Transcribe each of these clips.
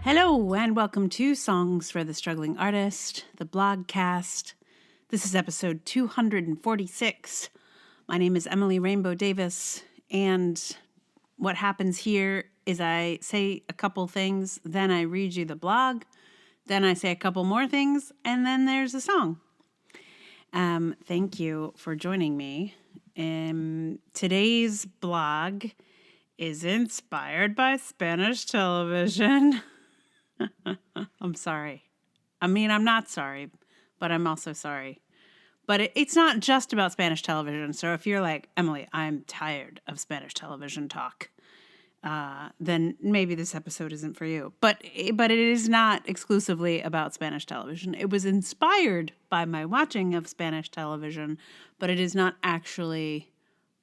Hello, and welcome to Songs for the Struggling Artist, the blogcast. This is episode 246. My name is Emily Rainbow Davis, and what happens here is I say a couple things, then I read you the blog, then I say a couple more things, and then there's a song. Thank you for joining me. Today's blog is inspired by Spanish television. I'm sorry. I'm not sorry, but I'm also sorry. But it's not just about Spanish television. So if you're like, Emily, I'm tired of Spanish television talk, then maybe this episode isn't for you. But it is not exclusively about Spanish television. It was inspired by my watching of Spanish television, but it is not actually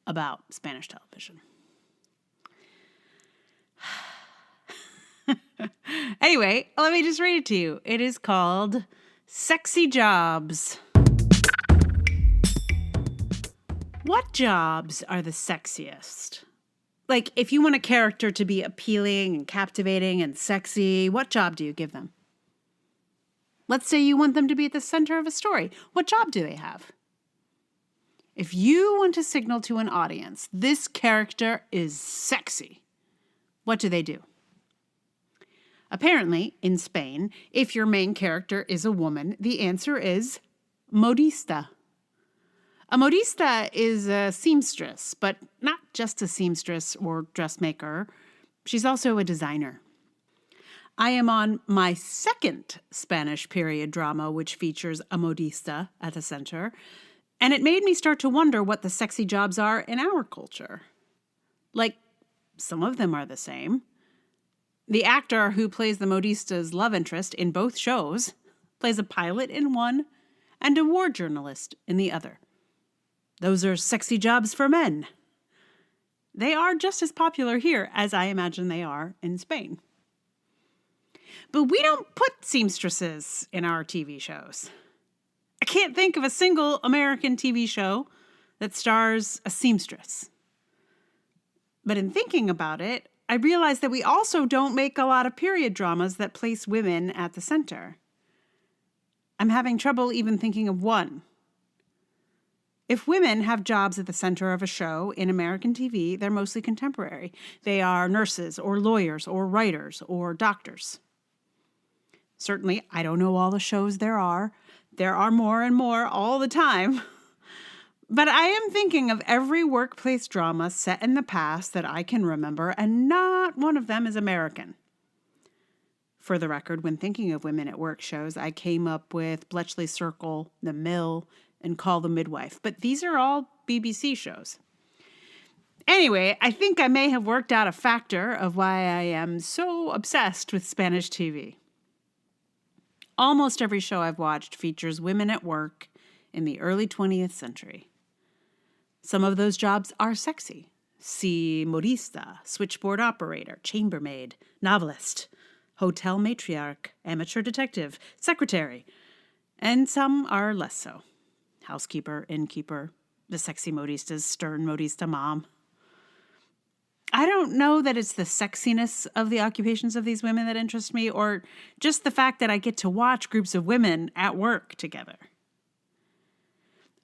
about Spanish television. Anyway, let me just read it to you. It is called Sexy Jobs. What jobs are the sexiest? Like, if you want a character to be appealing and captivating and sexy, what job do you give them? Let's say you want them to be at the center of a story. What job do they have? If you want to signal to an audience, this character is sexy, what do they do? Apparently, in Spain, if your main character is a woman, the answer is modista. A modista is a seamstress, but not just a seamstress or dressmaker. She's also a designer. I am on my second Spanish period drama, which features a modista at the center, and it made me start to wonder what the sexy jobs are in our culture. Like, some of them are the same. The actor who plays the modista's love interest in both shows plays a pilot in one and a war journalist in the other. Those are sexy jobs for men. They are just as popular here as I imagine they are in Spain. But we don't put seamstresses in our TV shows. I can't think of a single American TV show that stars a seamstress. But in thinking about it, I realized that we also don't make a lot of period dramas that place women at the center. I'm having trouble even thinking of one. If women have jobs at the center of a show in American TV, they're mostly contemporary. They are nurses or lawyers or writers or doctors. Certainly, I don't know all the shows there are. There are more and more all the time. But I am thinking of every workplace drama set in the past that I can remember, and not one of them is American. For the record, when thinking of women at work shows, I came up with Bletchley Circle, The Mill, and Call the Midwife. But these are all BBC shows. Anyway, I think I may have worked out a factor of why I am so obsessed with Spanish TV. Almost every show I've watched features women at work in the early 20th century. Some of those jobs are sexy. See modista, switchboard operator, chambermaid, novelist, hotel matriarch, amateur detective, secretary. And some are less so. Housekeeper, innkeeper, the sexy modista's stern modista mom. I don't know that it's the sexiness of the occupations of these women that interest me, or just the fact that I get to watch groups of women at work together.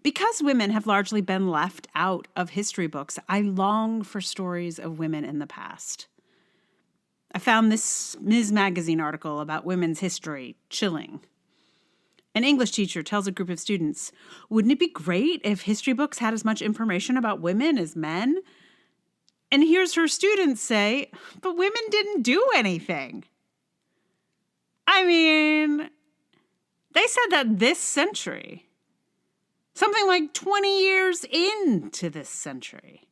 Because women have largely been left out of history books, I long for stories of women in the past. I found this Ms. Magazine article about women's history chilling. An English teacher tells a group of students, "Wouldn't it be great if history books had as much information about women as men?" And hears her students say, "But women didn't do anything." I mean, they said that this century. Something like 20 years into this century.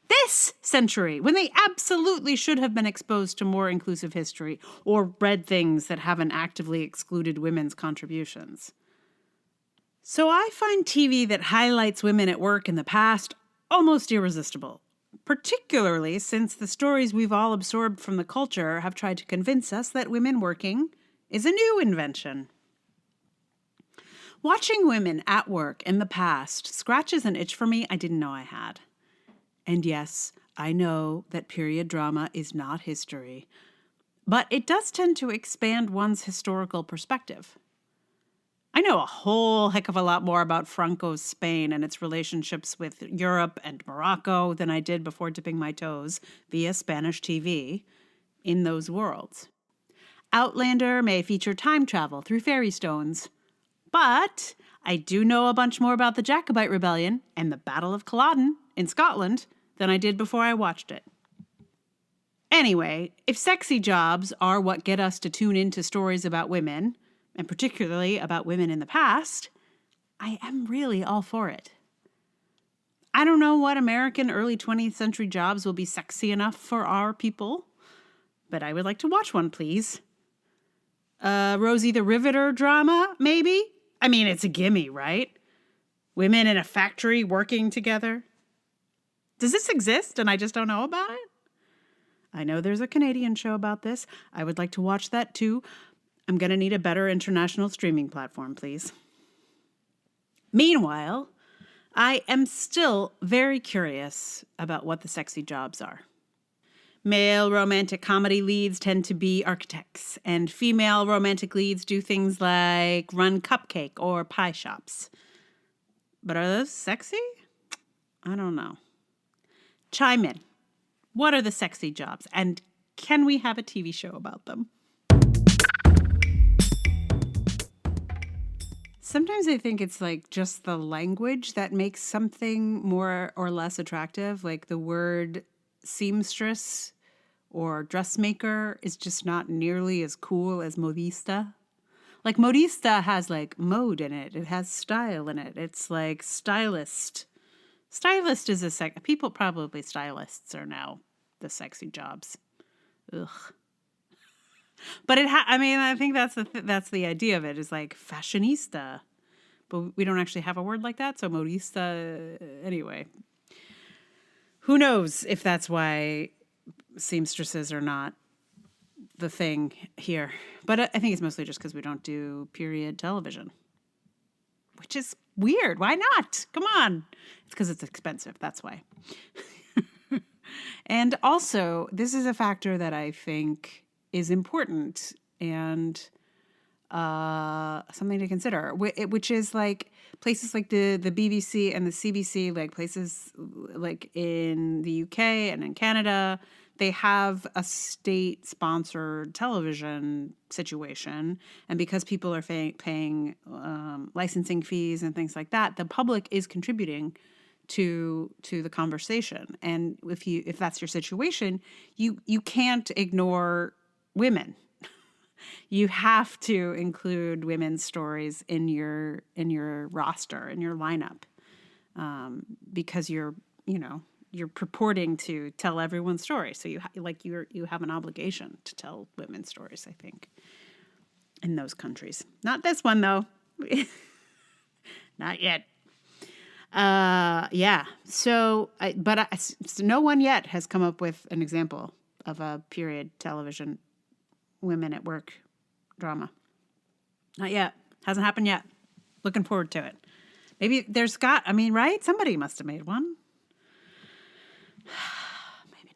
This century, when they absolutely should have been exposed to more inclusive history or read things that haven't actively excluded women's contributions. So I find TV that highlights women at work in the past almost irresistible, particularly since the stories we've all absorbed from the culture have tried to convince us that women working is a new invention. Watching women at work in the past scratches an itch for me I didn't know I had. And yes, I know that period drama is not history. But it does tend to expand one's historical perspective. I know a whole heck of a lot more about Franco's Spain and its relationships with Europe and Morocco than I did before dipping my toes via Spanish TV in those worlds. Outlander may feature time travel through fairy stones, but I do know a bunch more about the Jacobite Rebellion and the Battle of Culloden in Scotland than I did before I watched it. Anyway, if sexy jobs are what get us to tune into stories about women, and particularly about women in the past, I am really all for it. I don't know what American early 20th century jobs will be sexy enough for our people, but I would like to watch one, please. Rosie the Riveter drama, maybe? I mean, it's a gimme, right? Women in a factory working together. Does this exist and I just don't know about it? I know there's a Canadian show about this. I would like to watch that too. I'm going to need a better international streaming platform, please. Meanwhile, I am still very curious about what the sexy jobs are. Male romantic comedy leads tend to be architects, and female romantic leads do things like run cupcake or pie shops. But are those sexy? I don't know. Chime in. What are the sexy jobs? And can we have a TV show about them? Sometimes I think it's like just the language that makes something more or less attractive. Like the word seamstress or dressmaker is just not nearly as cool as modista. Like modista has like mode in it. It has style in it. It's like stylist. Stylist is people probably stylists are now the sexy jobs. Ugh. But I think that's the idea of it is like fashionista. But we don't actually have a word like that, so modista anyway. Who knows if that's why seamstresses are not the thing here. But I think it's mostly just because we don't do period television. Which is weird. Why not? Come on. It's because it's expensive. That's why. And also, this is a factor that I think is important and something to consider, which is like places like the BBC and the CBC, like places like in the UK and in Canada, they have a state-sponsored television situation. And because people are paying licensing fees and things like that, the public is contributing to the conversation. And if that's your situation, you can't ignore women. You have to include women's stories in your roster, in your lineup, because you're purporting to tell everyone's story. So you have an obligation to tell women's stories, I think, in those countries. Not this one though. Not yet. Yeah. So, no one yet has come up with an example of a period television women at work drama. Not yet. Hasn't happened yet. Looking forward to it. Maybe right? Somebody must have made one. Maybe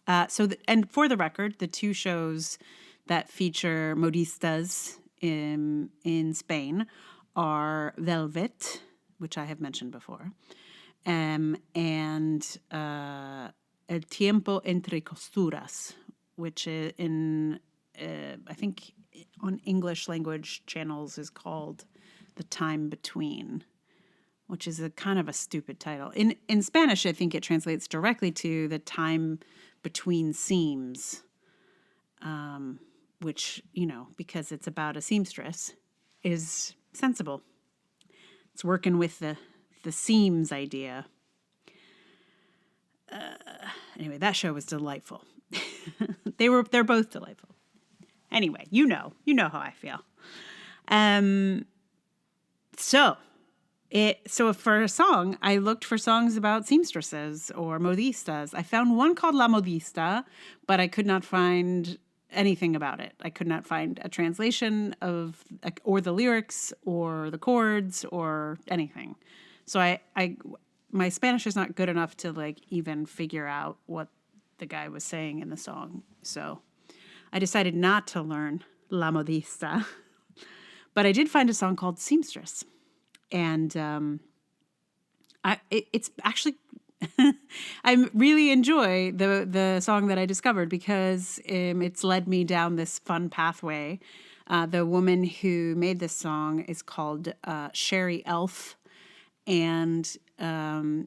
not. And for the record, the two shows that feature modistas in Spain are Velvet, which I have mentioned before, and El Tiempo Entre Costuras, which is I think on English language channels is called The Time Between, which is a kind of a stupid title. In Spanish, I think it translates directly to The Time Between Seams, which, because it's about a seamstress, is sensible. It's working with the seams idea. Anyway, that show was delightful. They're both delightful. Anyway, you know how I feel. So for a song, I looked for songs about seamstresses or modistas. I found one called La Modista, but I could not find anything about it. I could not find a translation or the lyrics or the chords or anything. So my Spanish is not good enough to even figure out what the guy was saying in the song. So I decided not to learn La Modista, but I did find a song called Seamstress. And it's actually, I really enjoy the song that I discovered because it's led me down this fun pathway. The woman who made this song is called Sherry Elf, and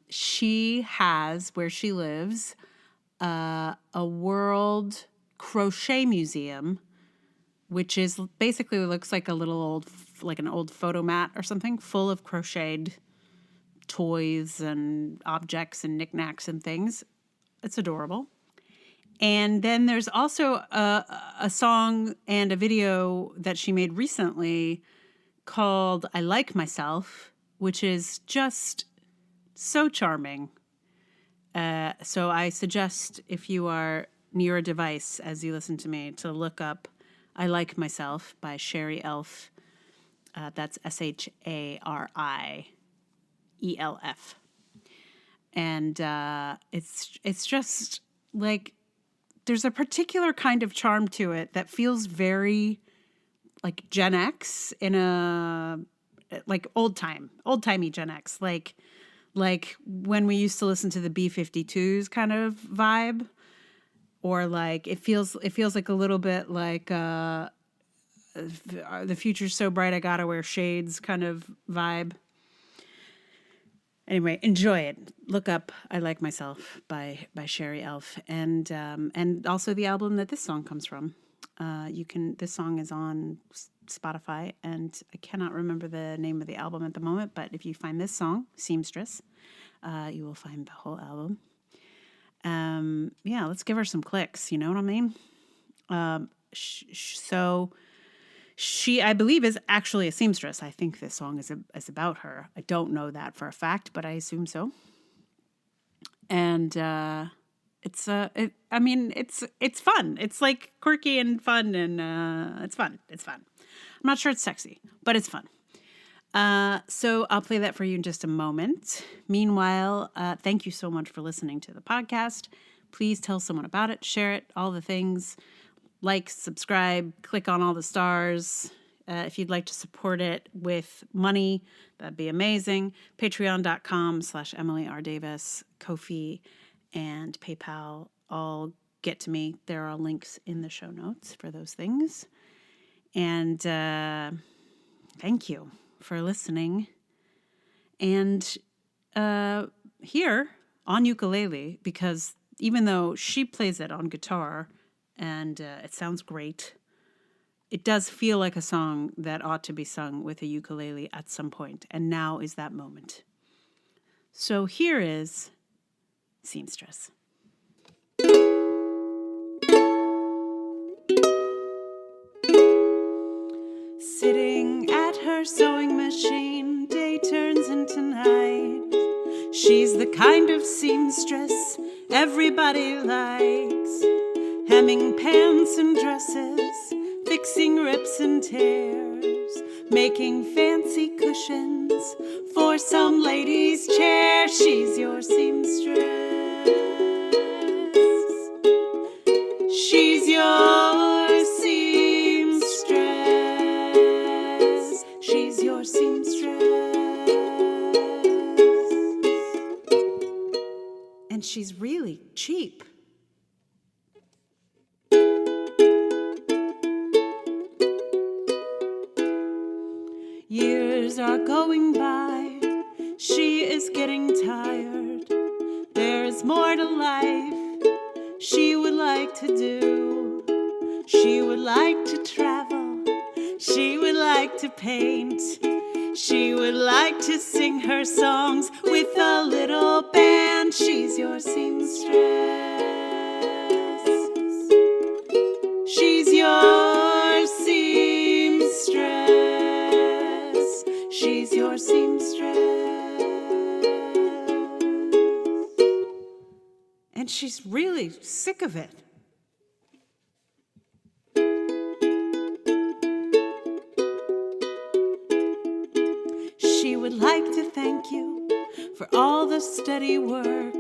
she has, where she lives, a world crochet museum, which is basically looks like like an old photo mat or something, full of crocheted toys and objects and knickknacks and things. It's adorable. And then there's also a song and a video that she made recently called I Like Myself, which is just so charming. So I suggest, if you are near a device as you listen to me, to look up I Like Myself by Sherry Elf. That's SHARIELF. And it's just like, there's a particular kind of charm to it that feels very like Gen X in a like old-timey Gen X, like when we used to listen to the B-52s kind of vibe, or like it feels like a little bit like the future's so bright I gotta wear shades kind of vibe. Anyway, enjoy it. Look up "I Like Myself" by Sherry Elf, and also the album that this song comes from. This song is on Spotify, and I cannot remember the name of the album at the moment. But if you find this song, Seamstress, you will find the whole album. Yeah, let's give her some clicks. You know what I mean? So she, I believe, is actually a seamstress. I think this song is about her. I don't know that for a fact, but I assume so. And it's fun. It's like quirky and fun, and it's fun. It's fun. I'm not sure it's sexy, but it's fun. So I'll play that for you in just a moment. Meanwhile, thank you so much for listening to the podcast. Please tell someone about it, share it, all the things. Like, subscribe, click on all the stars. If you'd like to support it with money, that'd be amazing. Patreon.com/Emily R. Davis, Ko-fi, and PayPal all get to me. There are links in the show notes for those things. And thank you for listening. And here on ukulele, because even though she plays it on guitar and it sounds great, it does feel like a song that ought to be sung with a ukulele at some point. And now is that moment. So here is Seamstress. Sitting at her sewing machine, day turns into night. She's the kind of seamstress everybody likes. Hemming pants and dresses, fixing rips and tears, making fancy cushions for some lady's chair. She's your seamstress. She's your seamstress. She's your seamstress. And she's really cheap. Years are going by, she is getting tired. There's more to life she would like to do. She would like to travel, she would like to paint. She would like to sing her songs with a little band. She's your seamstress. She's your seamstress. She's your seamstress. And she's really sick of it. She would like to thank you for all the steady work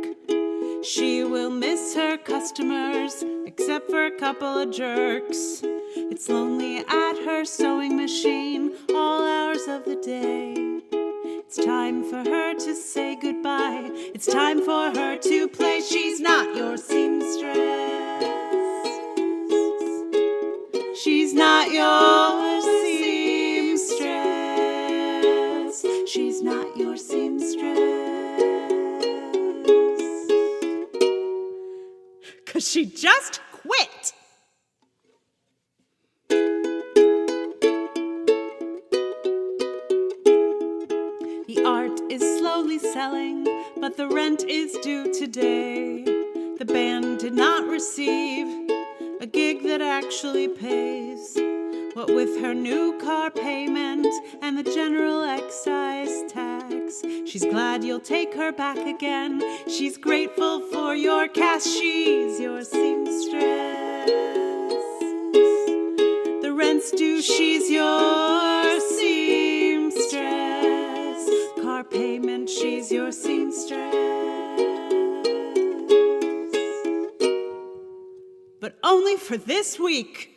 She will miss her customers, except for a couple of jerks. It's lonely at her sewing machine all hours of the day. It's time for her to say goodbye. It's time for her to play. She's not your seamstress. She's not your seamstress. She's not your seamstress. 'Cause she just quit. The art is slowly selling, but the rent is due today. The band did not receive a gig that actually pays. What with her new car payment and the general excise tax, she's glad you'll take her back again. She's grateful for your cash. She's your seamstress. The rent's due. She's your seamstress. Car payment. She's your seamstress. But only for this week.